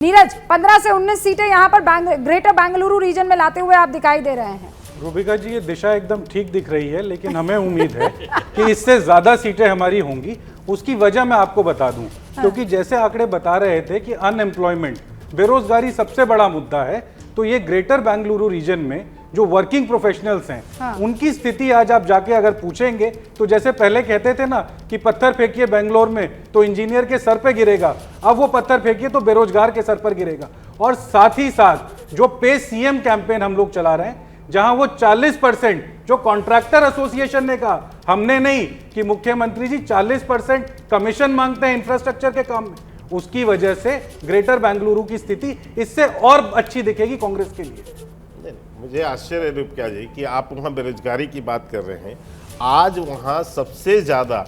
नीरज, 15 से 19 सीटें यहाँ पर ग्रेटर बेंगलुरु रीजन में लाते हुए आप दिखाई दे रहे हैं। रूबिका जी, ये दिशा एकदम ठीक दिख रही है, लेकिन हमें उम्मीद है कि इससे ज्यादा सीटें हमारी होंगी। उसकी वजह मैं आपको बता दूं, क्योंकि जैसे आंकड़े बता रहे थे कि अनएम्प्लॉयमेंट, बेरोजगारी सबसे बड़ा मुद्दा है, तो ये ग्रेटर बेंगलुरु रीजन में जो वर्किंग प्रोफेशनल्स हैं, उनकी स्थिति आज आप जाके अगर पूछेंगे तो जैसे पहले कहते थे ना कि पत्थर फेंकिए बेंगलोर में तो इंजीनियर के सर पे गिरेगा, अब वो पत्थर फेंकिए तो बेरोजगार के सर पर गिरेगा। और साथ ही साथ जो पे सीएम कैंपेन हम लोग चला रहे हैं, जहां वो 40% जो कॉन्ट्रैक्टर एसोसिएशन ने कहा, हमने नहीं, कि मुख्यमंत्री जी 40% कमीशन मांगते हैं इंफ्रास्ट्रक्चर के काम में, उसकी वजह से ग्रेटर बेंगलुरु की स्थिति इससे और अच्छी दिखेगी कांग्रेस के लिए। मुझे आश्चर्य है रूपक्या जी कि आप वहाँ बेरोजगारी की बात कर रहे हैं। आज वहाँ सबसे ज्यादा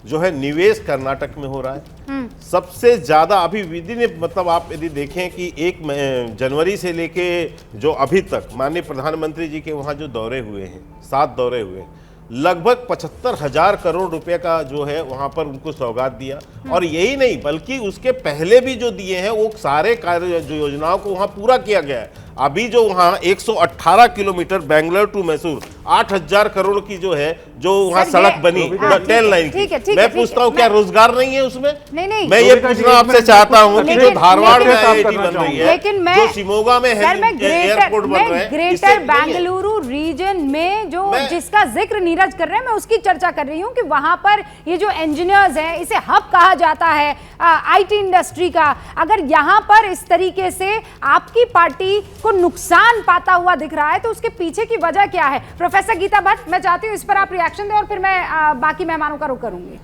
जो है निवेश कर्नाटक में हो रहा है। सबसे ज्यादा अभी विदिन, मतलब आप यदि देखें कि 1 जनवरी से लेके जो अभी तक माननीय प्रधानमंत्री जी के वहाँ जो दौरे हुए हैं, 7 दौरे हुए हैं, लगभग 75,000 करोड़ रुपए का जो है वहां पर उनको सौगात दिया। और यही नहीं बल्कि उसके पहले भी जो दिए हैं वो सारे कार्य जो योजनाओं को वहां पूरा किया गया है। अभी जो वहां 118 किलोमीटर बेंगलोर टू मैसूर 8,000 करोड़ की जो है जो वहां सड़क बनी, 10 लाइन की। मैं पूछता हूँ क्या रोजगार नहीं है उसमें? नहीं, मैं ये पूछना आपसे चाहता हूँ कि जो धारवाड़ में आईआईटी बन रही है, जो शिमोगा में एयरपोर्ट बन रहे हैं, ग्रेटर बेंगलुरु रीजन में जो जिसका जिक्र नीरज कर रहे हैं, मैं उसकी चर्चा कर रही हूँ कि वहां पर ये जो इंजीनियर्स हैं, इसे हब कहा जाता है आईटी इंडस्ट्री का। अगर यहाँ पर इस तरीके से आपकी पार्टी को नुकसान पाता हुआ दिख रहा है तो उसके पीछे की वजह क्या है? प्रोफेसर गीता भट्ट, मैं चाहती हूँ इस पर आप रिएक्शन दें और फिर मैं बाकी मेहमानों का रुख करूंगी।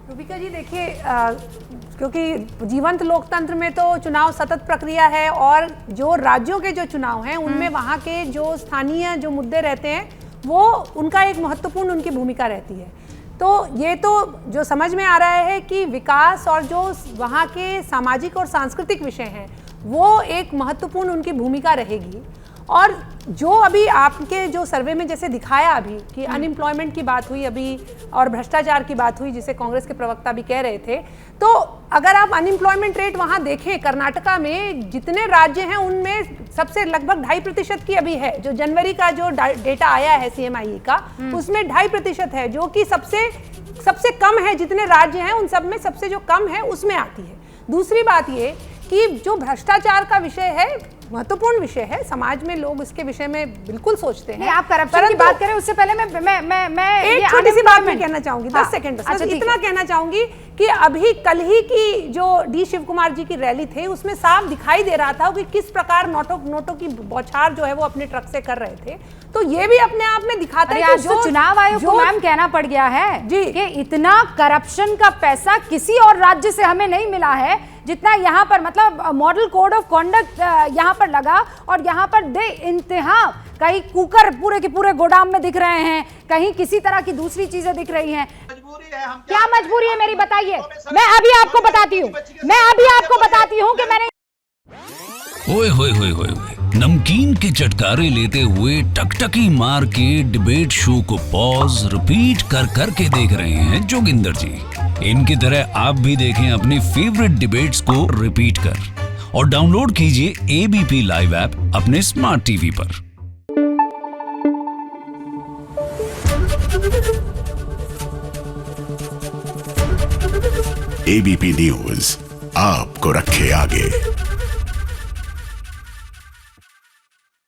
रूबिका जी देखिए, क्योंकि जीवंत लोकतंत्र में तो चुनाव सतत प्रक्रिया है और जो राज्यों के जो चुनाव हैं उनमें वहाँ के जो स्थानीय जो मुद्दे रहते हैं वो उनका एक महत्वपूर्ण उनकी भूमिका रहती है। तो ये तो जो समझ में आ रहा है कि विकास और जो वहाँ के सामाजिक और सांस्कृतिक विषय हैं वो एक महत्वपूर्ण उनकी भूमिका रहेगी। और जो अभी आपके जो सर्वे में जैसे दिखाया अभी कि अनएम्प्लॉयमेंट की बात हुई अभी और भ्रष्टाचार की बात हुई, जिसे कांग्रेस के प्रवक्ता भी कह रहे थे, तो अगर आप अनएम्प्लॉयमेंट रेट वहां देखें, कर्नाटका में जितने राज्य हैं उनमें सबसे लगभग 2.5% की अभी है। जो जनवरी का जो डेटा आया है CMIE का, उसमें 2.5% है, जो कि सबसे कम है। जितने राज्य हैं उन सब में सबसे जो कम है उसमें आती है। दूसरी बात ये कि जो भ्रष्टाचार का विषय है, महत्वपूर्ण विषय है, समाज में लोग इसके विषय में बिल्कुल सोचते हैं। आप करप्शन की बात करें उससे पहले मैं एक छोटी सी बात मैं कहना चाहूंगी, 10 सेकंड बस इतना कहना चाहूंगी कि अभी कल ही की जो डी शिव कुमार जी की रैली थी उसमें साफ दिखाई दे रहा था कि किस प्रकार नोटों की बौछार जो है वो अपने ट्रक से कर रहे थे। तो ये भी अपने आप में दिखाता है कि जो चुनाव आयोग को मैम कहना पड़ गया है जी कि इतना करप्शन का पैसा किसी और राज्य से हमें नहीं मिला है जितना यहाँ पर, मतलब मॉडल कोड ऑफ कॉन्डक्ट यहाँ पर लगा और यहाँ पर दे इंतहा कहीं कुकर पूरे के पूरे गोदाम में दिख रहे हैं, कहीं किसी तरह की दूसरी चीजें दिख रही हैं। क्या मजबूरी है मेरी, बताइए। मैं अभी आपको बताती हूँ कि मैंने ओए होए होए होए नमकीन के चटकारे लेते हुए टकटकी मार के डिबेट शो को पॉज रिपीट कर करके देख रहे हैं जोगिंदर जी। इनकी तरह आप भी देखें अपनी फेवरेट डिबेट्स को रिपीट कर और डाउनलोड कीजिए ABP लाइव ऐप अपने स्मार्ट टीवी पर। ABP न्यूज आपको रखे आगे।